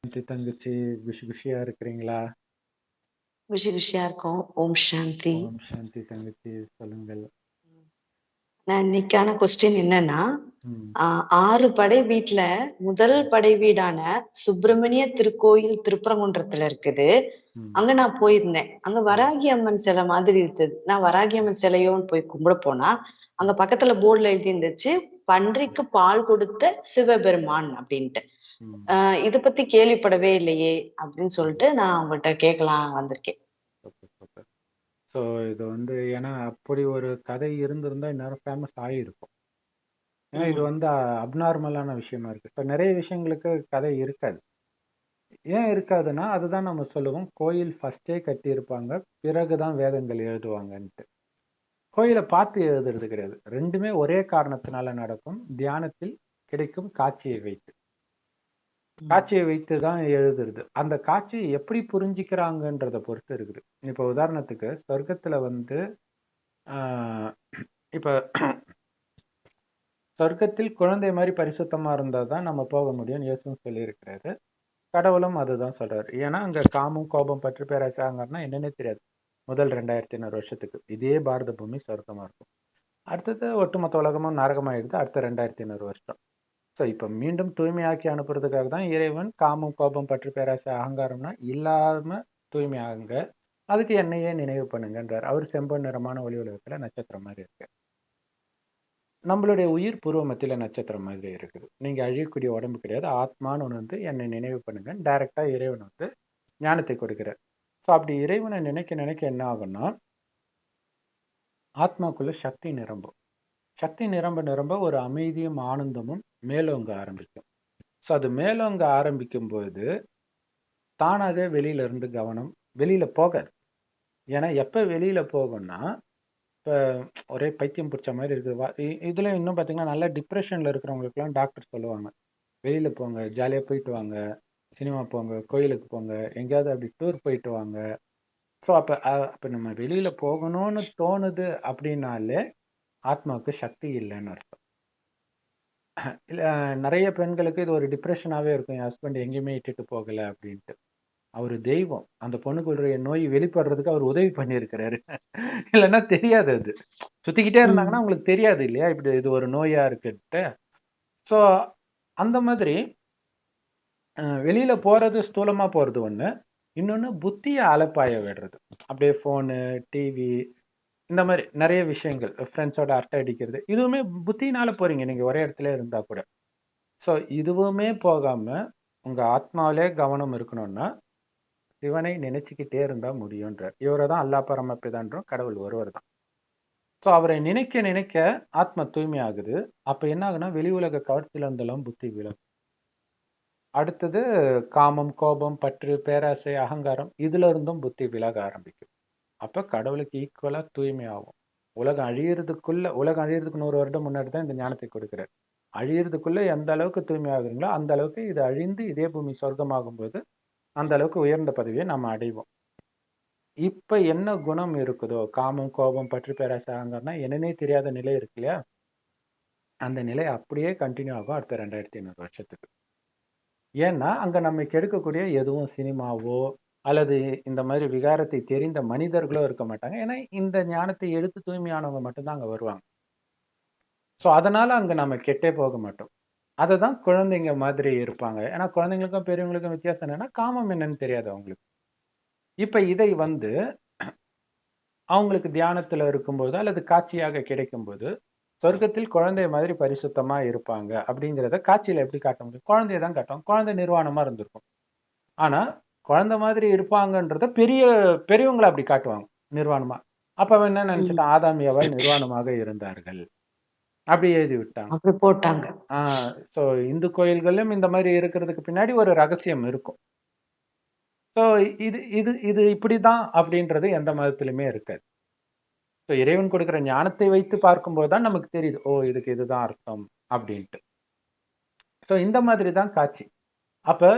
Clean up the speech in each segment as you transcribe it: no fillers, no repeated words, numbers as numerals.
தங்கச்சி குஷி குஷியா இருக்கிறீங்களா? குஷி குஷியா இருக்கும். ஓம் சாந்தி. ஓம் சாந்தி தங்கச்சி, சொல்லுங்கள். நான் இன்னைக்கான கொஸ்டின் என்னன்னா, ம், 6 படை வீட்ல முதல் ம், படை வீடான சுப்பிரமணிய திருக்கோயில் திருப்பரங்குன்றத்துல இருக்குது. ம், அங்க நான் போயிருந்தேன். அங்க ம், வராகி அம்மன் சிலை மாதிரி இருந்தது. நான் வராகி அம்மன் சிலையோன்னு போய் கும்பிட போனா, ம், அங்க பக்கத்துல போர்டுல எழுதி இருந்துச்சு, "பன்றிக்கு பால் கொடுத்த சிவபெருமான்" அப்படின்ட்டு. ம், இத பத்தி கேள்விப்படவே இல்லையே அப்படின்னு ம். சொல்லிட்டு நான் உங்கள்ட்ட கேட்கலாம் வந்திருக்கேன். Super, super. ஸோ இது வந்து ஏன்னா அப்படி ஒரு கதை இருந்திருந்தா இந்நேரம் ஃபேமஸ் ஆகியிருக்கும். ஏன்னா இது ம். வந்து அப்நார்மலான விஷயமா இருக்கு. இப்போ நிறைய விஷயங்களுக்கு கதை இருக்காது. ஏன் இருக்காதுன்னா அதுதான் நம்ம சொல்லுவோம், கோயில் ஃபர்ஸ்டே கட்டியிருப்பாங்க, பிறகுதான் வேதங்கள் எழுதுவாங்கன்ட்டு. கோயிலை பார்த்து எழுதுறது கிடையாது, ரெண்டுமே ஒரே காரணத்தினால நடக்கும். தியானத்தில் கிடைக்கும் காட்சியை வைத்து ம். காட்சியை வைத்து தான் எழுதுறது. அந்த காட்சியை எப்படி புரிஞ்சுக்கிறாங்கன்றத பொறுத்து இருக்குது. இப்போ உதாரணத்துக்கு சொர்க்கத்துல வந்து ஆஹ் இப்ப சொர்க்கத்தில் குழந்தை மாதிரி பரிசுத்தமா இருந்தா தான் நம்ம போக முடியும்னு இயேசுவும் சொல்லியிருக்கிறாரு. கடவுளும் அதுதான் சொல்றாரு. ஏன்னா அங்க காமம், கோபம், பற்று, பேராசை, அகங்காரம்னா என்னன்னே தெரியாது. முதல் 2500 வருஷத்துக்கு இதே பாரத பூமி சொர்க்கமா இருக்கும். அடுத்தது ஒட்டுமொத்த உலகமும் நரகமாயிடுது அடுத்த 2500 வருஷம். ஸோ இப்போ மீண்டும் தூய்மையாக்கி அனுப்புறதுக்காக தான் இறைவன் காமம், கோபம், பற்று, பேராசை, அகங்காரம்னா இல்லாம தூய்மையாகுங்க, அதுக்கு என்னையே நினைவு பண்ணுங்கன்றார். அவர் செம்பொன் நிறமான ஒளி உலகத்துல நட்சத்திரம் மாதிரி இருக்கு. நம்மளுடைய உயிர் பூர்வ மத்தியில நட்சத்திரம் மாதிரி இருக்குது. நீங்க அழியக்கூடிய உடம்பு கிடையாது, ஆத்மான்னு ஒன்று வந்து என்னை நினைவு பண்ணுங்க டைரக்டா இறைவன் வந்து ஞானத்தை கொடுக்கிறார். ஸோ அப்படி இறைவனை நினைக்க நினைக்க என்ன ஆகும்னா ஆத்மாக்குள்ள சக்தி நிரம்பும். சக்தி நிரம்ப நிரம்ப ஒரு அமைதியும் ஆனந்தமும் மேலோங்க ஆரம்பிக்கும். ஸோ அது மேலோங்க ஆரம்பிக்கும் போது தானாக வெளியில இருந்து கவனம் வெளியில போகாது. ஏன்னா எப்ப வெளியில போகும்னா, இப்ப ஒரே பைத்தியம் பிடிச்ச மாதிரி இருக்குது. இதுல இன்னும் பாத்தீங்கன்னா நல்லா டிப்ரெஷன்ல இருக்கிறவங்களுக்குலாம் டாக்டர் சொல்லுவாங்க, வெளியில போங்க, ஜாலியா போயிட்டு வாங்க, சினிமா போங்க, கோயிலுக்கு போங்க, எங்கேயாவது அப்படி டூர் போயிட்டு வாங்க. ஸோ அப்ப நம்ம வெளியில போகணும்னு தோணுது அப்படின்னாலே ஆத்மாவுக்கு சக்தி இல்லைன்னு அர்த்தம். இல்ல, நிறைய பெண்களுக்கு இது ஒரு டிப்ரெஷனாவே இருக்கும், என் ஹஸ்பண்ட் எங்கேயுமே இட்டுட்டு போகல அப்படின்ட்டு. அவரு தெய்வம், அந்த பொண்ணுக்குள்ள நோய் வெளிப்படுறதுக்கு அவர் உதவி பண்ணியிருக்கிறாரு. இல்லைன்னா தெரியாது, அது சுத்திக்கிட்டே ம். இருந்தாங்கன்னா உங்களுக்கு தெரியாது இல்லையா இப்படி இது ஒரு நோயா இருக்குன்ட்டு. ஸோ அந்த மாதிரி வெளியில போறது, ஸ்தூலமா போறது ஒண்ணு, இன்னொன்னு புத்தியை அலப்பாய விடுறது. அப்படியே போனு, டிவி, இந்த மாதிரி நிறைய விஷயங்கள், ஃப்ரெண்ட்ஸோட அரட்டை அடிக்கிறது, இதுவுமே புத்தினால போறீங்க நீங்க ஒரே இடத்துல இருந்தா கூட. ஸோ இதுவுமே போகாம உங்க ஆத்மாவிலே கவனம் இருக்கணும்னா சிவனை நினைச்சுக்கிட்டே இருந்தா முடியும்ன்றார். இவரை தான் அல்லா பரமபிதான்றோம், கடவுள் ஒருவர் தான். ஸோ அவரை நினைக்க நினைக்க ஆத்மா தூய்மை ஆகுது. அப்ப என்ன ஆகுனா வெளி உலக கவர்ச்சியில இருந்தெல்லாம் புத்தி விலகும். அடுத்தது காமம், கோபம், பற்று, பேராசை, அகங்காரம், இதுல இருந்தும் புத்தி விலக ஆரம்பிக்கும். அப்ப கடவுளுக்கு ஈக்குவலா தூய்மை ஆகும். உலகம் அழியறதுக்கு 100 வருடம் முன்னாடி தான் இந்த ஞானத்தை கொடுக்கிறார். அழியறதுக்குள்ள எந்த அளவுக்கு தூய்மை ஆகுறீங்களோ அந்த அளவுக்கு இது அழிந்து இதே பூமி சொர்க்கமாகும் போது அந்த அளவுக்கு உயர்ந்த பதவியை நம்ம அடைவோம். இப்ப என்ன குணம் இருக்குதோ, காமம், கோபம், பற்று, பேராசை, அகங்காரம்னா என்னன்னே தெரியாத நிலை இருக்கு இல்லையா, அந்த நிலை அப்படியே கண்டினியூ ஆகும் அடுத்த 2500 வருஷத்துக்கு. ஏன்னா அங்க நம்ம கெடுக்கக்கூடிய எதுவும் சினிமாவோ அல்லது இந்த மாதிரி விகாரத்தை தெரிந்த மனிதர்களோ இருக்க மாட்டாங்க. ஏன்னா இந்த ஞானத்தை எடுத்து தூய்மையானவங்க மட்டும்தான் அங்க வருவாங்க. ஸோ அதனால அங்க நம்ம கெட்டே போக மாட்டோம். அததான் குழந்தைங்க மாதிரி இருப்பாங்க. ஏன்னா குழந்தைங்களுக்கும் பெரியவங்களுக்கும் வித்தியாசம் என்னன்னா, காமம் என்னன்னு தெரியாது அவங்களுக்கு. இப்ப இதை வந்து அவங்களுக்கு தியானத்துல இருக்கும்போது அல்லது காட்சியாக கிடைக்கும்போது, சொர்க்கத்தில் குழந்தை மாதிரி பரிசுத்தமா இருப்பாங்க அப்படிங்கிறத காட்சியில எப்படி காட்ட முடியும்? குழந்தைய தான் காட்டுவாங்க. குழந்தை நிர்வாணமா இருந்திருக்கும். ஆனா குழந்தை மாதிரி இருப்பாங்கன்றத பெரியவங்கள அப்படி காட்டுவாங்க நிர்வாணமா. அப்ப அவன் என்ன ம். நினைச்சிட்டான், ஆதாம் ஏவாள் நிர்வாணமாக இருந்தார்கள் அப்படி எழுதி விட்டாங்க. அப்படி போட்டாங்க. ஸோ இந்து கோயில்களிலும் இந்த மாதிரி இருக்கிறதுக்கு பின்னாடி ஒரு ரகசியம் இருக்கும். ஸோ இது இது இது இப்படிதான் அப்படின்றது எந்த மதத்திலுமே இருக்காது. ஸோ இறைவன் கொடுக்கிற ஞானத்தை வைத்து பார்க்கும்போது தான் நமக்கு தெரியுது, ஓ இதுக்கு இதுதான் அர்த்தம் அப்படின்ட்டு. ஸோ இந்த மாதிரி தான் காட்சி. அப்ப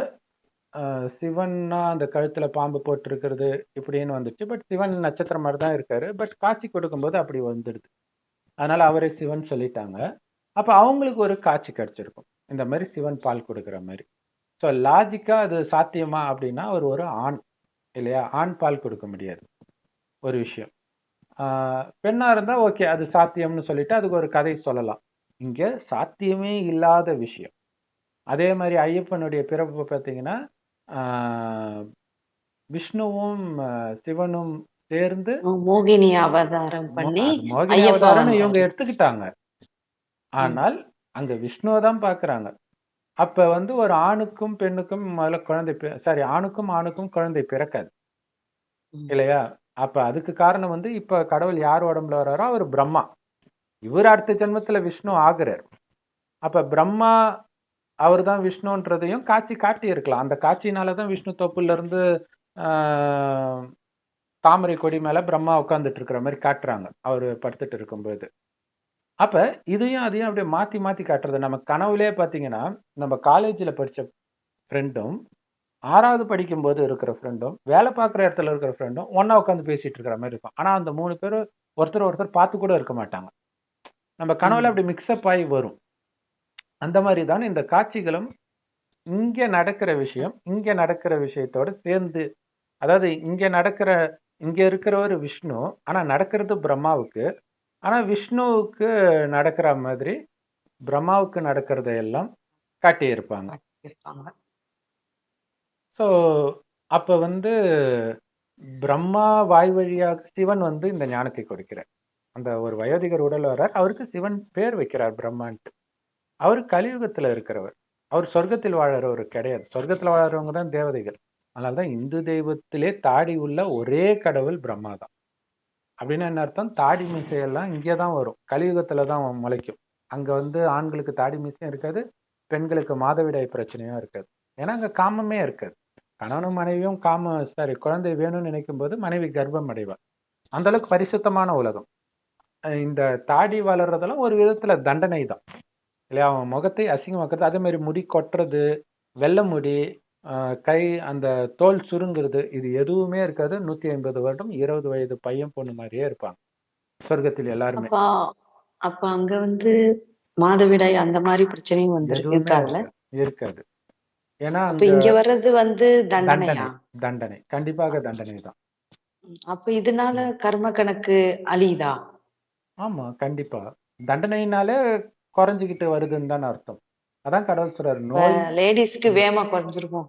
சிவன்னா அந்த கழுத்துல பாம்பு போட்டிருக்கிறது இப்படின்னு வந்துச்சு. பட் சிவன் நட்சத்திரம் மாதிரி தான் இருக்காரு. பட் காட்சி கொடுக்கும்போது அப்படி வந்துடுது. அதனால அவரே சிவன் சொல்லிட்டாங்க. அப்ப அவங்களுக்கு ஒரு காட்சி கிடைச்சிருக்கும், இந்த மாதிரி சிவன் பால் கொடுக்குற மாதிரி. ஸோ லாஜிக்கா அது சாத்தியமா அப்படின்னா அவர் ஒரு ஆண் இல்லையா? ஆண் பால் கொடுக்க முடியாது ஒரு விஷயம். பெண்ணா இருந்தா ஓகே, அது சாத்தியம்னு சொல்லிட்டு அதுக்கு ஒரு கதை சொல்லலாம். இங்க சாத்தியமே இல்லாத விஷயம். அதே மாதிரி ஐயப்பனுடைய பிறப்பு பார்த்தீங்கன்னா, ஆஹ் விஷ்ணுவும் சிவனும் சேர்ந்து மோகினி அவதாரம் பண்ணி அது மோகினி ஐயப்பா அவதாரம்னு இவங்க வந்தாரு. எடுத்துக்கிட்டாங்க. ம். ஆனால் அங்க விஷ்ணுவை தான் பார்க்கறாங்க. அப்ப வந்து ஒரு ஆணுக்கும் பெண்ணுக்கும் முதல்ல குழந்தை சாரி, ஆணுக்கும் ஆணுக்கும் குழந்தை பிறக்காது ம். இல்லையா? அப்ப அதுக்கு காரணம் வந்து இப்ப கடவுள் யார் உடம்புல வர்றாரோ அவர் பிரம்மா. இவர் அடுத்த ஜென்மத்துல விஷ்ணு ஆகுறார். அப்ப பிரம்மா அவர் தான் விஷ்ணுன்றதையும் காட்சி காட்டி இருக்கலாம். அந்த காட்சியினாலதான் விஷ்ணு தொப்புல இருந்து ஆஹ் தாமரை கொடி மேல பிரம்மா உட்கார்ந்துட்டு இருக்கிற மாதிரி காட்டுறாங்க அவரு படுத்துட்டு இருக்கும்போது. அப்ப இதையும் அதையும் அப்படியே மாத்தி மாத்தி காட்டுறது. நம்ம கனவுலயே பாத்தீங்கன்னா, நம்ம காலேஜ்ல படிச்ச ஃப்ரெண்டும் 6வது படிக்கும்போது இருக்கிற ஃப்ரெண்டும், வேலை பார்க்குற இடத்துல இருக்கிற ஃப்ரெண்டும் ஒண்ணா உட்காந்து பேசிட்டு இருக்கிற மாதிரி இருக்கும். ஆனா அந்த 3 பேரும் ஒருத்தர் ஒருத்தர் பார்த்து கூட இருக்க மாட்டாங்க. நம்ம கனவுல ம். அப்படி மிக்ஸ்அப் ஆகி வரும். அந்த மாதிரி தான் இந்த காட்சிகளும் இங்க நடக்கிற விஷயம், இங்க நடக்கிற விஷயத்தோட சேர்ந்து, அதாவது இங்க இருக்கிறவர் விஷ்ணு, ஆனா நடக்கிறது பிரம்மாவுக்கு. ஆனா விஷ்ணுவுக்கு நடக்கிற மாதிரி பிரம்மாவுக்கு நடக்கிறதை எல்லாம் காட்டியிருப்பாங்க. இருப்பாங்க. ஸோ அப்ப வந்து பிரம்மா வாய் வழியாக சிவன் வந்து இந்த ஞானத்தை கொடுக்கிறார். அந்த ஒரு வயோதிகர் உடல் வர்றார், அவருக்கு சிவன் பேர் வைக்கிறார் பிரம்மான்ட்டு. அவர் கலியுகத்துல இருக்கிறவர். அவர் சொர்க்கத்தில் வாழறவர் கிடையாது. சொர்க்கத்துல வாழறவங்க தான் தேவதைகள். அதனாலதான் இந்து தெய்வத்திலே தாடி உள்ள ஒரே கடவுள் பிரம்மா தான். அப்படின்னா என்ன அர்த்தம்? தாடி மீசையெல்லாம் இங்கேதான் வரும், கலியுகத்துல தான் முளைக்கும். அங்க வந்து ஆண்களுக்கு தாடி மீசையும் இருக்காது, பெண்களுக்கு மாதவிடாய் பிரச்சனையும் இருக்காது. ஏன்னா அங்க காமமே இருக்காது. கணவனும் மனைவியும் குழந்தை வேணும்னு நினைக்கும் போது மனைவி கர்ப்பம் அடைவார். அந்த அளவுக்கு பரிசுத்தமான உலகம். இந்த தாடி வளர்றதெல்லாம் ஒரு விதத்துல தண்டனை தான் இல்லையா? அவன் முகத்தை அசிங்கமாக்குறது. அதே மாதிரி முடி கொட்டுறது, வெள்ளை முடி, கை அந்த தோல் சுருங்குறது, இது எதுவுமே இருக்காது. 150 வருடம் 20 வயது பையன் பொண்ணு மாதிரியே இருப்பாங்க சொர்க்கத்தில் எல்லாருமே. அப்ப அப்ப அங்க வந்து மாதவிடாய் அந்த மாதிரி பிரச்சனையும் எதுவுமே இருக்காதுல்ல? இருக்காது, இருக்காது. ஏன்னா அப்ப அங்க இங்க வர்றது வந்து தண்டனை, தண்டனையா? தண்டனை கண்டிப்பாக தண்டனை தான். அப்ப இதனால ம். கர்ம கணக்கு அழியுதா? ஆமா, கண்டிப்பா. தண்டனையினாலே குறைஞ்சுக்கிட்டு வருதுன்னு தானே அர்த்தம். அதான் கடவுள் சொல்றாரு, அப்ப நோய். லேடிஸ்க்கு ம். வேகமா குறைஞ்சிருக்கும்.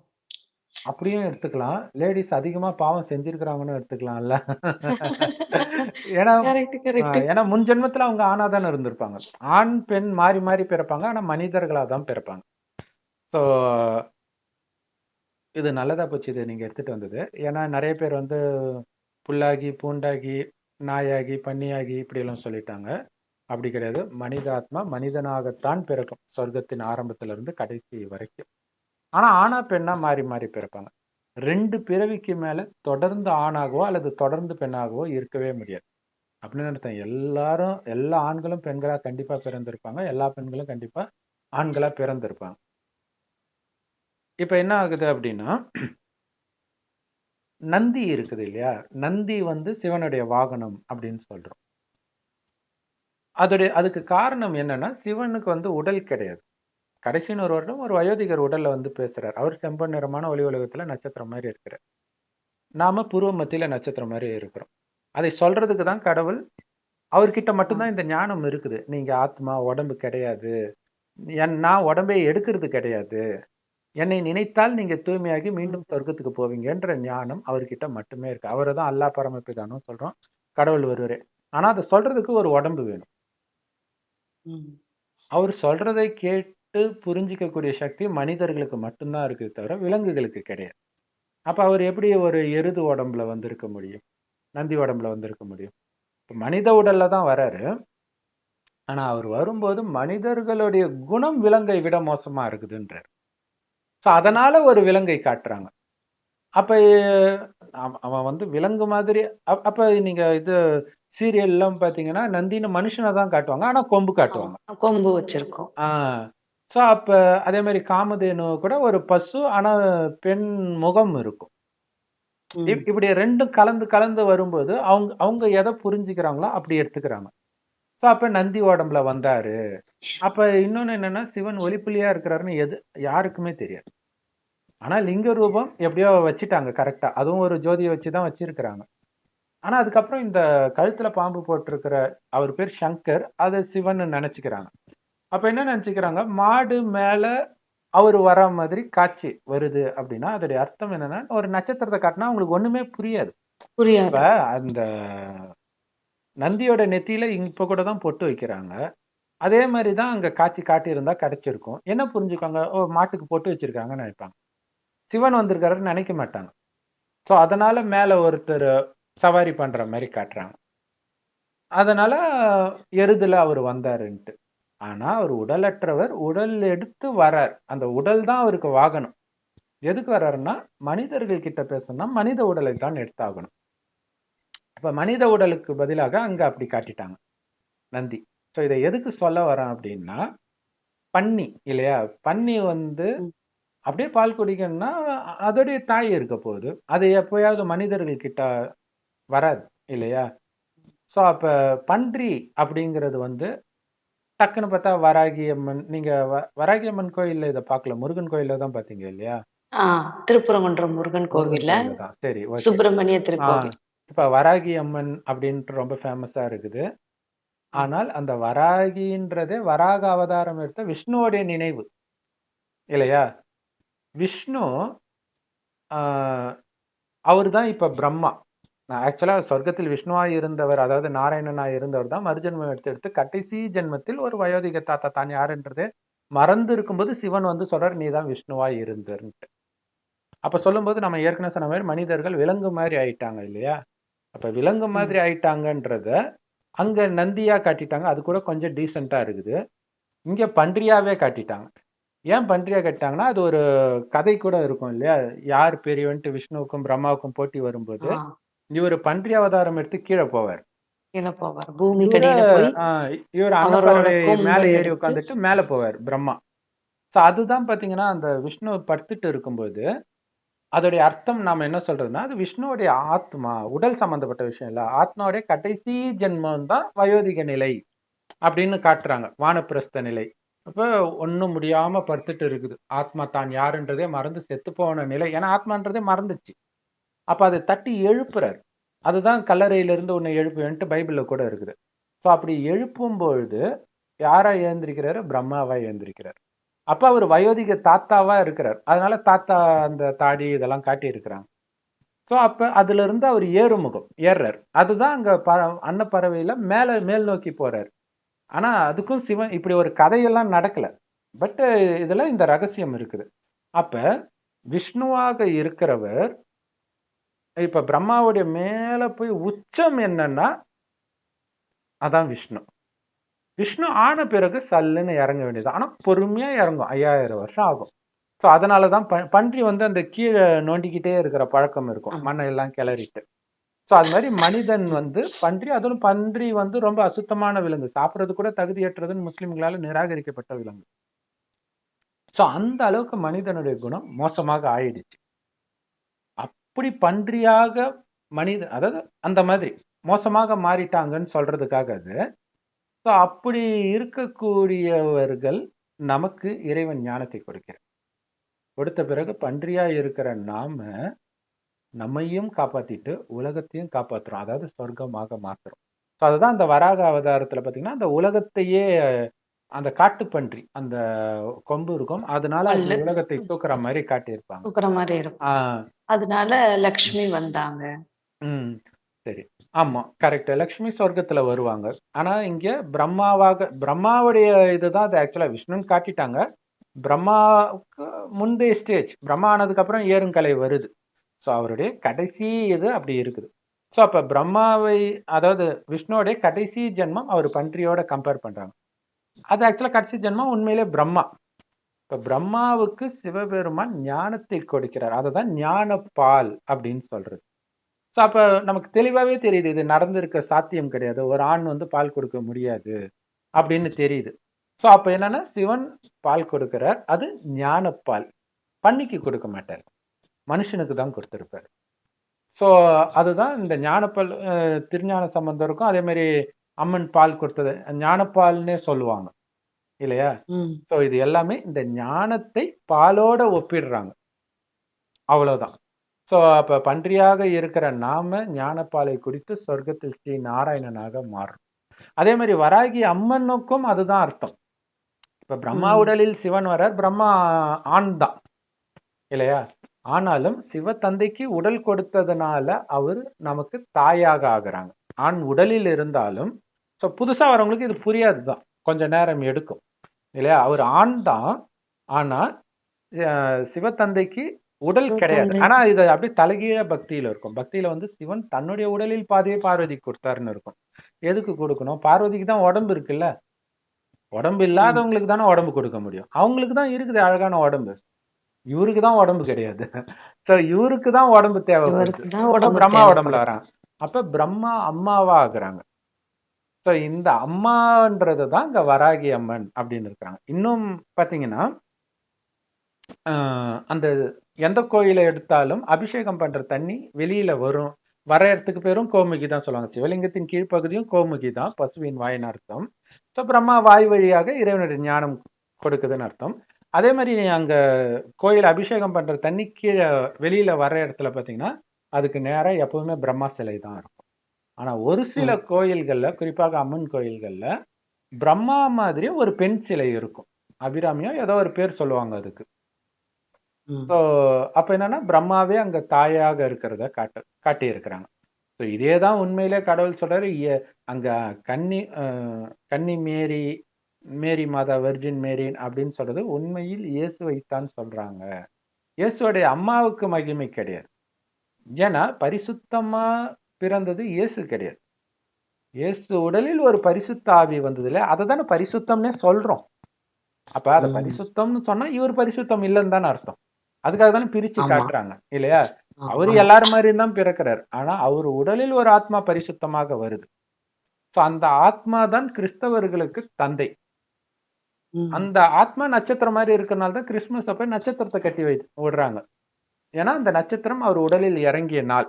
அப்படியும் எடுத்துக்கலாம். லேடிஸ் அதிகமா பாவம் செஞ்சிருக்கிறாங்கன்னு எடுத்துக்கலாம்ல. ஏன்னா கரெக்ட், கரெக்ட். ஏன்னா முன் ஜென்மத்துல அவங்க ஆணா தானே இருந்திருப்பாங்க. ஆண் பெண் மாறி மாறி பிறப்பாங்க, ஆனா மனிதர்களா தான் பிறப்பாங்க. ஸோ இது நல்லதா போச்சு இது நீங்க எடுத்துட்டு வந்தது. ஏன்னா நிறைய பேர் வந்து புல்லாகி பூண்டாகி நாயாகி பன்னியாகி இப்படி எல்லாம் சொல்லிட்டாங்க. அப்படி கிடையாது. மனித ஆத்மா மனிதனாகத்தான் பிறக்கும், சொர்க்கத்தின் ஆரம்பத்துல இருந்து கடைசி வரைக்கும். ஆனா ஆணா பெண்ணா மாறி மாறி பிறப்பாங்க. 2 பிறவிக்கு மேல தொடர்ந்து ஆணாகவோ அல்லது தொடர்ந்து பெண்ணாகவோ இருக்கவே முடியாது. அப்படின்னு அர்த்தம். எல்லா ஆண்களும் பெண்களா கண்டிப்பா பிறந்திருப்பாங்க, எல்லா பெண்களும் கண்டிப்பா ஆண்களா பிறந்திருப்பாங்க. இப்ப என்ன ஆகுது அப்படின்னா, நந்தி இருக்குது இல்லையா? நந்தி வந்து சிவனுடைய வாகனம் அப்படின்னு சொல்றோம். அதுக்கு காரணம் என்னன்னா, சிவனுக்கு வந்து உடல் கிடையாது. கடைசின்னு ஒரு வருடம் ஒரு வயோதிகர் உடல்ல வந்து பேசுறார். அவர் செம்பன் நிறமான ஒளி உலகத்துல நட்சத்திரம் மாதிரி இருக்கிறார். நாம பூர்வ மத்தியில நட்சத்திரம் மாதிரி இருக்கிறோம். அதை சொல்றதுக்கு தான் கடவுள், அவர்கிட்ட மட்டும்தான் இந்த ஞானம் இருக்குது. நீங்க ஆத்மா, உடம்பு கிடையாது. நான் உடம்பை எடுக்கிறது கிடையாது. என்னை நினைத்தால் நீங்க தூய்மையாகி மீண்டும் சொர்க்கத்துக்கு போவீங்கன்ற ஞானம் அவர்கிட்ட மட்டுமே இருக்கு. அவரை தான் அல்லாஹ் பரமபிதான்னு சொல்றோம், கடவுள் ஒருவரே. ஆனா அதை சொல்றதுக்கு ஒரு உடம்பு வேணும். அவர் சொல்றதை கேட்டு புரிஞ்சிக்கக்கூடிய சக்தி மனிதர்களுக்கு மட்டும்தான் இருக்கு தவிர விலங்குகளுக்கு கிடையாது. அப்ப அவர் எப்படி ஒரு எருது உடம்புல வந்திருக்க முடியும், நந்தி உடம்புல வந்திருக்க முடியும்? மனித உடல்ல தான் வராரு. ஆனா அவர் வரும்போது மனிதர்களுடைய குணம் விலங்கை விட மோசமா இருக்குதுன்றார். சோ அதனால ஒரு விலங்கை காட்டுறாங்க. அப்ப அவன் வந்து விலங்கு மாதிரி. அப்ப நீங்க இது சீரியல் எல்லாம் பாத்தீங்கன்னா நந்தின்னு மனுஷனை தான் காட்டுவாங்க, ஆனா கொம்பு ஆமா. காட்டுவாங்க. கொம்பு வச்சிருக்கோம். சோ அப்ப அதே மாதிரி காமதேனு கூட ஒரு பசு, ஆனா பெண் முகம் இருக்கும். இப்படி ரெண்டும் கலந்து கலந்து வரும்போது அவங்க அவங்க எதை புரிஞ்சுக்கிறாங்களோ அப்படி எடுத்துக்கிறாங்க. சோ அப்ப நந்தி உடம்புல வந்தாரு. அப்ப இன்னொன்னு என்னன்னா, சிவன் ஒளிப்புள்ளியா இருக்கிறாருன்னு யாருக்குமே தெரியாது. ஆனா லிங்க ரூபம் எப்படியோ வச்சுட்டாங்க கரெக்டா. அதுவும் ஒரு ஜோதியை வச்சுதான் வச்சிருக்கிறாங்க. ஆனா அதுக்கப்புறம் இந்த கழுத்துல பாம்பு போட்டிருக்கிற அவர் பேர் சங்கர், அதை சிவன் நினைச்சுக்கிறாங்க. அப்ப என்ன நினைச்சுக்கிறாங்க, மாடு மேல அவர் வர மாதிரி காட்சி வருது அப்படின்னா அதோடைய அர்த்தம் என்னன்னா, ஒரு நட்சத்திரத்தை காட்டினா உங்களுக்கு ஒண்ணுமே புரியாது. இப்ப புரியாது. அந்த நந்தியோட நெத்தியில இப்ப கூட தான் பொட்டு வைக்கிறாங்க. அதே மாதிரி தான் அங்க காட்சி காட்டியிருந்தா கிடைச்சிருக்கும். என்ன புரிஞ்சுக்காங்க, ஓ மாட்டுக்கு பொட்டு வச்சிருக்காங்கன்னு நினைப்பாங்க. சிவன் வந்திருக்காருன்னு நினைக்க மாட்டாங்க. சோ அதனால மேல ஒருத்தர் சவாரி பண்ற மாதிரி காட்டுறாங்க. அதனால எருதுல அவர் வந்தாருன்ட்டு. ஆனா அவர் உடலற்றவர், உடல் எடுத்து வரார். அந்த உடல் தான் அவருக்கு வாகனம். எதுக்கு வர்றாருன்னா, மனிதர்கள் கிட்ட பேசணும்னா மனித உடலை தான் எடுத்தாகணும். அப்ப மனித உடலுக்கு பதிலாக அங்க அப்படி காட்டிட்டாங்க நந்தி. சோ இதை எதுக்கு சொல்ல வரேன் அப்படின்னா, பன்னி இல்லையா, பன்னி வந்து ம். அப்படியே பால் குடிக்கணும்னா அதோடைய தாய் இருக்க போகுது. அது எப்பயாவது மனிதர்கள் கிட்ட வராது இல்லையா. சோ அப்ப பன்றி அப்படிங்கிறது வந்து டக்குன்னு பார்த்தா வராகி அம்மன். நீங்க வராகி அம்மன் கோயில்ல இதை பார்க்கல, முருகன் கோயில்ல தான் பாத்தீங்க இல்லையா. ஆ திருப்பரங்குன்றம் முருகன் முருகன் கோவில்ல கோயில்ல தான். சரி, ஓகே. சுப்பிரமணிய ஆ திருக்கோவில். இப்ப வராகி அம்மன் அப்படின்ட்டு ரொம்ப ஃபேமஸா இருக்குது. ம். ஆனால் அந்த வராகின்றதே வராக அவதாரம் எடுத்த விஷ்ணுவோடைய நினைவு இல்லையா. விஷ்ணு அவர் தான் இப்ப பிரம்மா. ஆக்சுவலா சொர்க்கத்தில் விஷ்ணுவாய் இருந்தவர், அதாவது நாராயணனாய் இருந்தவர் தான் மறுஜென்மம் எடுத்து எடுத்து கடைசி ஜென்மத்தில் ஒரு வயோதிக தாத்தா தான் யாருன்றதே மறந்து இருக்கும்போது சிவன் வந்து சொல்றார், நீ தான் விஷ்ணுவாய் இருந்தன்ட்டு. அப்ப சொல்லும்போது நம்ம ஏற்கனவே சொன்ன மாதிரி மனிதர்கள் விலங்கு மாதிரி ஆயிட்டாங்க இல்லையா. அப்ப விலங்கு ம். மாதிரி ஆயிட்டாங்கன்றத அங்க நந்தியா காட்டிட்டாங்க. அது கூட கொஞ்சம் டீசெண்டா இருக்குது. இங்க பன்றியாவே காட்டிட்டாங்க. ஏன் பன்றியா காட்டிட்டாங்கன்னா, அது ஒரு கதை கூட இருக்கும் இல்லையா. யார் பெரியவன்ட்டு விஷ்ணுவுக்கும் பிரம்மாவுக்கும் போட்டி வரும்போது ஆ இவர் பன்றி அவதாரம் எடுத்து கீழே போவார். கீழ போவார். பூமிக்கு இவரு அடியில போய் இவர் அவரோட அன்னப்பறவை மேல கொம்ப ஏறி எடுத்து உட்காந்துட்டு மேல போவார் பிரம்மா. சோ அதுதான் பாத்தீங்கன்னா, அந்த விஷ்ணு படுத்துட்டு இருக்கும்போது அதோடைய அர்த்தம் நாம என்ன சொல்றதுன்னா, அது விஷ்ணுவுடைய ஆத்மா, உடல் சம்பந்தப்பட்ட விஷயம் இல்ல. ஆத்மாவுடைய கடைசி ஜென்மம் தான் வயோதிக நிலை அப்படின்னு காட்டுறாங்க. வானப்பிரஸ்த நிலை. அப்ப ஒண்ணும் முடியாம படுத்துட்டு இருக்குது. ஆத்மா தான் யாருன்றதே மறந்து செத்து போன நிலை. ஏன்னா ஆத்மான்றதே மறந்துச்சு. அப்ப அதை தட்டி எழுப்புறார். அதுதான் கல்லறையிலிருந்து உன்னை எழுப்புவேன்ட்டு பைபிள்ல கூட இருக்குது. சோ அப்படி எழுப்பும் பொழுது யாரா எழுந்திருக்கிறாரு, பிரம்மாவா எழுந்திருக்கிறார். அப்ப அவர் வயோதிக தாத்தாவா இருக்கிறார். அதனால தாத்தா அந்த தாடி இதெல்லாம் காட்டி இருக்கிறாங்க. சோ அப்ப அதுல இருந்து அவர் ஏறுமுகம் ஏறுறார். அதுதான் அங்க அன்னப்பறவையில மேல் நோக்கி போறார். ஆனா அதுக்கும் சிவன் இப்படி ஒரு கதையெல்லாம் நடக்கல. பட் இதுல இந்த ரகசியம் இருக்குது. அப்ப விஷ்ணுவாக இருக்கிறவர் இப்ப பிரம்மாவுடைய மேல போய் உச்சம் என்னன்னா அதான் விஷ்ணு. விஷ்ணு ஆன பிறகு சல்லுன்னு இறங்க வேண்டியது. ஆனா பொறுமையா இறங்கும். 5000 வருஷம் ஆகும். சோ அதனாலதான் பன்றி வந்து அந்த கீழே நோண்டிக்கிட்டே இருக்கிற பழக்கம் இருக்கும். ஆமா. மண்ணை எல்லாம் கிளறிட்டு. சோ அது மாதிரி மனிதன் வந்து பன்றி, அதுவும் பன்றி வந்து ரொம்ப அசுத்தமான விலங்கு. சாப்பிடுறது கூட தகுதியற்றதுன்னு முஸ்லிம்களால நிராகரிக்கப்பட்ட விலங்கு. சோ அந்த அளவுக்கு மனிதனுடைய குணம் மோசமாக ஆயிடுச்சு. அப்படி பன்றியாக அதாவது அந்த மாதிரி மோசமாக மாறிட்டாங்கன்னு சொல்றதுக்காக அது. சோ அப்படி இருக்கக்கூடியவர்கள் நமக்கு இறைவன் ஞானத்தை கொடுக்கிறார். கொடுத்த பிறகு பன்றியா இருக்கிற நாம நம்மையும் காப்பாத்திட்டு உலகத்தையும் காப்பாத்துறோம். அதாவது சொர்க்கமாக மாத்துறோம். சோ அதுதான் அந்த வராக அவதாரத்துல பாத்தீங்கன்னா, அந்த உலகத்தையே அந்த காட்டுப்பன்றி அந்த கொம்பு இருக்கும். அதனால அது பல்லு உலகத்தை தூக்குற மாதிரி காட்டியிருப்பாங்க. தூக்குற மாரி இருக்கும். ஆஹ் அதனால லக்ஷ்மி வந்தாங்க. உம் சரி. ஆமா, கரெக்ட். லக்ஷ்மி சொர்க்கத்துல வருவாங்க. ஆனா இங்க பிரம்மாவுடைய இதுதான் அது. ஆக்சுவலா விஷ்ணுன்னு காட்டிட்டாங்க. பிரம்மாவுக்கு முந்தைய ஸ்டேஜ், பிரம்மா ஆனதுக்கு அப்புறம் ஏறுங்கலை வருது. சோ அவருடைய கடைசி இது அப்படி இருக்குது. சோ அப்ப பிரம்மாவை, அதாவது விஷ்ணுவோடைய கடைசி ஜென்மம் அவர் பன்றியோட கம்பேர் பண்றாங்க. அது ஆக்சுவலா கடைசி ஜென்மம் உண்மையிலே பிரம்மா. இப்ப பிரம்மாவுக்கு சிவபெருமான் ஞானத்தை கொடுக்கிறார். அததான் ஞான பால் அப்படின்னு சொல்றது. சோ அப்ப நமக்கு தெளிவாவே தெரியுது, இது நடந்திருக்க சாத்தியம் கிடையாது. ஒரு ஆண் வந்து பால் கொடுக்க முடியாது அப்படின்னு தெரியுது. சோ அப்ப என்னன்னா, சிவன் பால் கொடுக்கிறார். அது ஞானப்பால். பன்னிக்கு கொடுக்க மாட்டார், மனுஷனுக்கு தான் கொடுத்திருப்பார். சோ அதுதான் இந்த ஞானப்பால். திருஞான சம்பந்தருக்கும் அதே மாதிரி அம்மன் பால் கொடுத்தது ஞானப்பால்னே சொல்லுவாங்க இல்லையா. ம். சோ இது எல்லாமே இந்த ஞானத்தை பாலோட ஒப்பிடுறாங்க. அவ்வளவுதான். சோ அப்ப பன்றியாக இருக்கிற நாம ஞானப்பாலை குடித்து சொர்க்கத்தில் ஸ்ரீ நாராயணனாக மாறும். அதே மாதிரி வராகி அம்மனுக்கும் அதுதான் அர்த்தம். இப்ப பிரம்மா உடலில் சிவன் வரார், பிரம்மா ஆண் தான் இல்லையா? ஆனாலும் சிவ தந்தைக்கு உடல் கொடுத்ததுனால அவர் நமக்கு தாயாக ஆகுறாங்க. ஆண் உடலில் இருந்தாலும் புதுசா வரவங்களுக்கு இது புரியாதுதான், கொஞ்ச நேரம் எடுக்கும் இல்லையா? அவர் ஆண் தான், ஆனா சிவத்தந்தைக்கு உடல் கிடையாது. ஆனா இது அப்படியே தலைகீழ பக்தியில இருக்கும். பக்தியில சிவன் தன்னுடைய உடலில் பாதியை பார்வதிக்கு கொடுத்தாருன்னு இருக்கும். எதுக்கு கொடுக்கணும்? பார்வதிக்கு தான் உடம்பு இருக்குல்ல. உடம்பு இல்லாதவங்களுக்கு தானே உடம்பு கொடுக்க முடியும். அவங்களுக்கு தான் இருக்குது அழகான உடம்பு. இவருக்கு தான் உடம்பு கிடையாது. சோ இவருக்கு தான் உடம்பு தேவைப்படுது. பிரம்மா உடம்புல வராங்க. அப்ப பிரம்மா அம்மாவா ஆகுறாங்க. சோ இந்த அம்மான்றதுதான் இங்க வராகி அம்மன் அப்படின்னு இருக்காங்க. இன்னும் பாத்தீங்கன்னா அந்த எந்த கோயிலை எடுத்தாலும் அபிஷேகம் பண்ற தண்ணி வெளியில வர இடத்துக்கு பேரும் கோமுகி தான் சொல்லுவாங்க. சிவலிங்கத்தின் கீழ்ப்பகுதியும் கோமுகி தான், பசுவின் வாயின் அர்த்தம். ஸோ பிரம்மா வாய் வழியாக இறைவனுடைய ஞானம் கொடுக்குதுன்னு அர்த்தம். அதே மாதிரி அங்க கோயில் அபிஷேகம் பண்ற தண்ணி கீழே வெளியில வர இடத்துல பாத்தீங்கன்னா அதுக்கு நேரா எப்பவுமே பிரம்மா சிலை தான் இருக்கும். ஆனா ஒரு சில கோயில்கள்ல, குறிப்பாக அம்மன் கோயில்கள்ல பிரம்மா மாதிரி ஒரு பெண் சிலை இருக்கும். அபிராமியோ ஏதோ ஒரு பேர் சொல்லுவாங்க அதுக்கு. அப்ப என்னன்னா பிரம்மாவே அங்க தாயாக இருக்கிறத காட்டி இருக்கிறாங்க. இதேதான் உண்மையிலே கடவுள் சொல்றாரு. அங்க கன்னி மேரி மாதா, வெர்ஜின் மேரி அப்படின்னு சொல்றது உண்மையில் இயேசுவைத்தான் சொல்றாங்க. இயேசுடைய அம்மாவுக்கு மகிமை கிடையாது. ஏன்னா பரிசுத்தமா பிறந்தது இயேசு கிடையாது. இயேசு உடலில் ஒரு பரிசுத்த ஆவி வந்தது இல்ல, அதை தானே பரிசுத்தம்னே சொல்றோம். அப்ப அதை பரிசுத்தம்னு சொன்னா இவர் பரிசுத்தம் இல்லைன்னு தானே அர்த்தம். அதுக்காக தானே பிரிச்சு காட்டுறாங்க இல்லையா? அவரு எல்லாரும் மாதிரி தான் பிறக்கிறார், ஆனா அவர் உடலில் ஒரு ஆத்மா பரிசுத்தமாக வருது. அந்த ஆத்மா தான் கிறிஸ்தவர்களுக்கு தந்தை. அந்த ஆத்மா நட்சத்திரம் மாதிரி இருக்கிறனால தான் கிறிஸ்துமஸ் அப்ப நட்சத்திரத்தை கட்டி விடுறாங்க. ஏன்னா அந்த நட்சத்திரம் அவர் உடலில் இறங்கிய நாள்.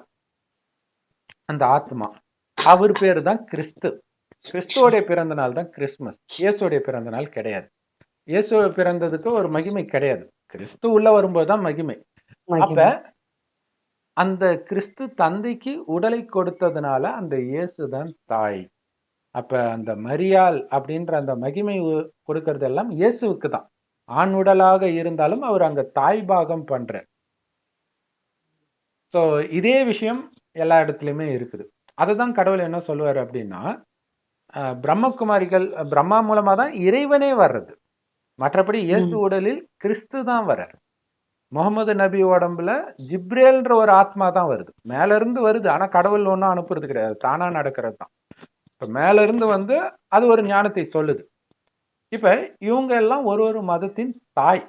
அந்த ஆத்மா, அவர் பேரு தான் கிறிஸ்து. கிறிஸ்துவோடைய பிறந்த நாள் தான் கிறிஸ்துமஸ். இயேசுடைய பிறந்த நாள் கிடையாது. இயேசு பிறந்ததுக்கு ஒரு மகிமை கிடையாது. கிறிஸ்து உள்ள வரும்போதுதான் மகிமை. அப்ப அந்த கிறிஸ்து தந்தைக்கு உடலை கொடுத்ததுனால அந்த இயேசுதான் தாய். அப்ப அந்த மரியாள் அப்படின்ற அந்த மகிமை கொடுக்கறது எல்லாம் இயேசுவுக்கு தான். ஆண் உடலாக இருந்தாலும் அவர் அங்க தாய் பாகம் பண்ற. சோ இதே விஷயம் எல்லா இடத்துலயுமே இருக்குது. அதுதான் கடவுள் என்ன சொல்லுவாரு அப்படின்னா, பிரம்மகுமாரிகள் பிரம்மா மூலமா தான் இறைவனே வர்றது. மற்றபடி இயேசு உடலில் கிறிஸ்து தான் வர்றார். முகமது நபி உடம்புல ஜிப்ரேல்ன்ற ஒரு ஆத்மா தான் வருது. மேல இருந்து வருது, ஆனா கடவுள் ஒன்னும் அனுப்புறது கிடையாது, தானா நடக்கிறது தான். இப்ப மேல இருந்து அது ஒரு ஞானத்தை சொல்லுது. இப்ப இவங்க எல்லாம் ஒரு மதத்தின் தாய்.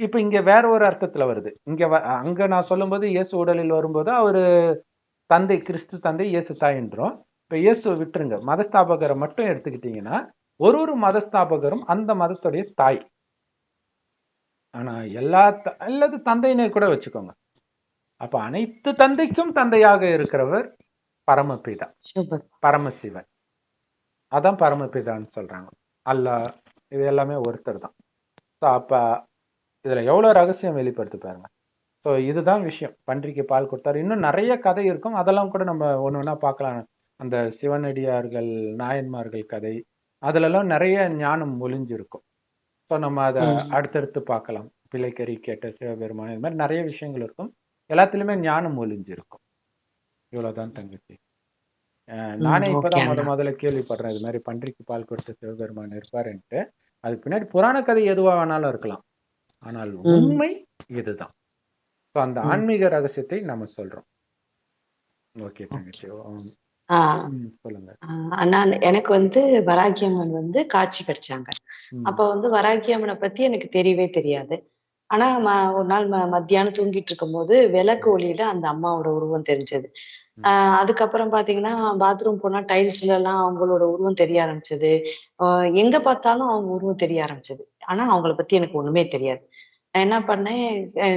இப்ப இங்க வேற ஒரு அர்த்தத்துல வருது. அங்க நான் சொல்லும் போது இயேசு உடலில் வரும்போது அவரு தந்தை, கிறிஸ்து தந்தை, இயேசு தாய்ன்றோம். இப்ப இயேசு விட்டுருங்க, மதஸ்தாபகரை மட்டும் எடுத்துக்கிட்டீங்கன்னா ஒரு மதஸ்தாபகரும் அந்த மதத்துடைய தாய். ஆனா அல்லது தந்தையினை கூட வச்சுக்கோங்க. அப்ப அனைத்து தந்தைக்கும் தந்தையாக இருக்கிறவர் பரமபிதா, பரமசிவன். அதான் பரமபிதான்னு சொல்றாங்க. அல்லாஹ், இது எல்லாமே ஒருத்தர் தான். அப்ப இதுல எவ்வளவு ரகசியம் வெளிப்படுத்து பாருங்க. ஸோ இதுதான் விஷயம். பன்றிக்கு பால் கொடுத்தாரு. இன்னும் நிறைய கதை இருக்கும், அதெல்லாம் கூட நம்ம ஒண்ணா பார்க்கலாம். அந்த சிவனடியார்கள், நாயன்மார்கள் கதை, அதுல எல்லாம் நிறைய ஞானம் ஒளிஞ்சிருக்கும். ஸோ நம்ம அதை அடுத்தடுத்து பார்க்கலாம். பிள்ளைக்கறி கேட்ட சிவபெருமான், இது மாதிரி நிறைய விஷயங்கள் இருக்கும். எல்லாத்துலயுமே ஞானம் ஒளிஞ்சிருக்கும். இவ்வளவுதான் தங்கச்சி. நானே இப்பதான் முதல்ல கேள்விப்படுறேன் இது மாதிரி பன்றிக்கு பால் கொடுத்த சிவபெருமான் இருப்பாருன்ட்டு. அதுக்கு பின்னாடி புராண கதை எதுவா வேணாலும் இருக்கலாம், ஆனால் உண்மை இதுதான். அந்த ஆன்மீக ரகசியத்தை நம்ம சொல்றோம். ஓகே தங்கச்சி, சொல்லுங்க. எனக்கு வராகியம்மன் காட்சி கிடைச்சாங்க. அப்ப வராகியம்மனை பத்தி எனக்கு தெரியவே தெரியாது. ஆனா ஒரு நாள் மத்தியானம் தூங்கிட்டு இருக்கும் போது விளக்கு ஒளியில அந்த அம்மாவோட உருவம் தெரிஞ்சது. அதுக்கப்புறம் பாத்தீங்கன்னா பாத்ரூம் போனா டைல்ஸ்ல எல்லாம் அவங்களோட உருவம் தெரிய ஆரம்பிச்சது. எங்க பார்த்தாலும் அவங்க உருவம் தெரிய ஆரம்பிச்சது. ஆனா அவங்கள பத்தி எனக்கு ஒண்ணுமே தெரியாது. நான் என்ன பண்ணேன்,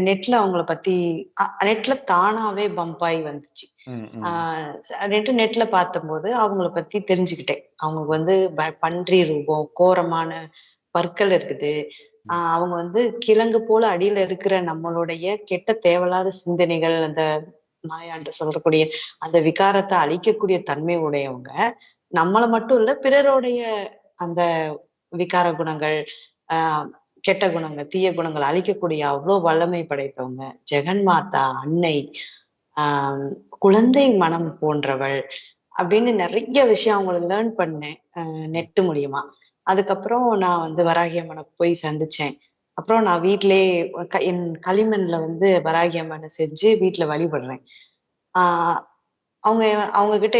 நெட்ல அவங்கள பத்தி நெட்ல தானாவே பம்ப் ஆகி வந்துச்சு. நெட்ல பார்த்தபோது அவங்கள பத்தி தெரிஞ்சுக்கிட்டேன். அவங்க பன்றி ரூபம், கோரமான பற்கள் இருக்குது. அவங்க வந்து கிழங்கு போல அடியில இருக்கிற நம்மளுடைய கெட்ட தேவையில்லாத சிந்தனைகள், அந்த மாயாண்டு சொல்லக்கூடிய அந்த விகாரத்த அழிக்கக்கூடிய தன்மை உடையவங்க. நம்மள மட்டும் இல்ல, பிறருடைய அந்த விகார குணங்கள், அ கெட்ட குணங்கள், தீய குணங்கள அழிக்கக்கூடிய அவ்ளோ வல்லமை படைத்தவங்க. ஜெகன்மாதா, அன்னை, ஆ குழந்தை மனம் போன்றவள் அப்படின்னு நெறைய விஷயம் அவங்கள லேர்ன் பண்ணேன். ம். நெட்டு மூலியமா. அதுக்கப்புறம் நான் வந்து வராகி அம்மன போய் சந்திச்சேன். அப்புறம் நான் வீட்லயே என் களிமண்ல வந்து வராகி அம்மன செஞ்சு வீட்ல வழிபடுறேன். ஆ அவங்க அவங்க கிட்ட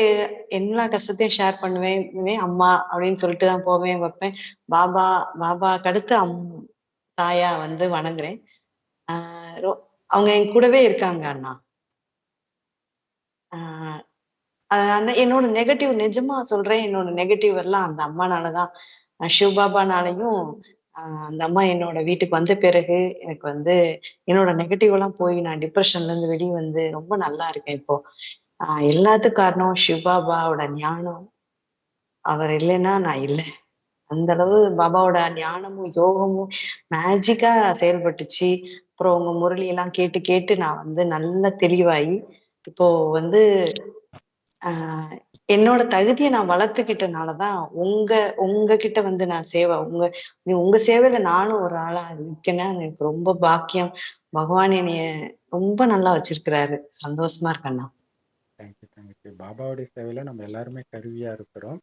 எல்லா கஷ்டத்தையும் ஷேர் பண்ணுவேன். அம்மா அப்படின்னு சொல்லிட்டு தான் போவேன், வைப்பேன். பாபா பாபாக்கு அடுத்து தாயா வந்து வணங்குறேன். ஆ ரொ அவங்க என் கூடவே இருக்காங்க அண்ணா. ஆ அந்த என்னோட நெகட்டிவ் நிஜமா சொல்றேன். என்னோட நெகட்டிவ் எல்லாம் அந்த அம்மானால தான். சிவபாபானாலயும் அ அந்த அம்மா என்னோட வீட்டுக்கு வந்த பிறகு எனக்கு வந்து என்னோட நெகட்டிவ் எல்லாம் போய் நான் டிப்ரஷன்லேருந்து வெளிய வந்து ரொம்ப நல்லா இருக்கேன் இப்போ. எல்லாத்துக்கும் காரணம் சிவபாபாவோட ஞானம். அவர் இல்லைன்னா நான் இல்ல. அந்த அளவு பாபாவோட ஞானமும், யோகமும் மேஜிக்கா செயல்பட்டுச்சு. அப்புறம் உங்க முரளியெல்லாம் கேட்டு கேட்டு நான் வந்து நல்லா தெளிவாயி, இப்போ வந்து ஆ என்னோட தகுதிய நான் வளர்த்துக்கிட்டனால தான், உங்க உங்க கிட்ட வந்து நான் உங்க சேவையில நானும் ஒரு ஆளா இருக்கேன்னா, எனக்கு ரொம்ப பாக்கியம். பகவான் என்னைய ரொம்ப நல்லா வச்சிருக்கிறாரு. சந்தோஷமா இருக்கேன் அண்ணா. Thank you, thank you. பாபாவுடைய சேவையில நம்ம எல்லாருமே கருவியா இருக்கிறோம்.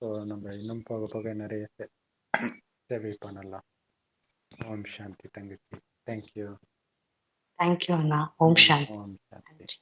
ஸோ நம்ம இன்னும் போக போக நிறைய சேவை பண்ணலாம். ஓம் சாந்தி தங்கச்சி. தேங்க்யூ. தேங்க் யூ அண்ணா. ஓம் சாந்தி. ஓம் சாந்தி. நன்றி.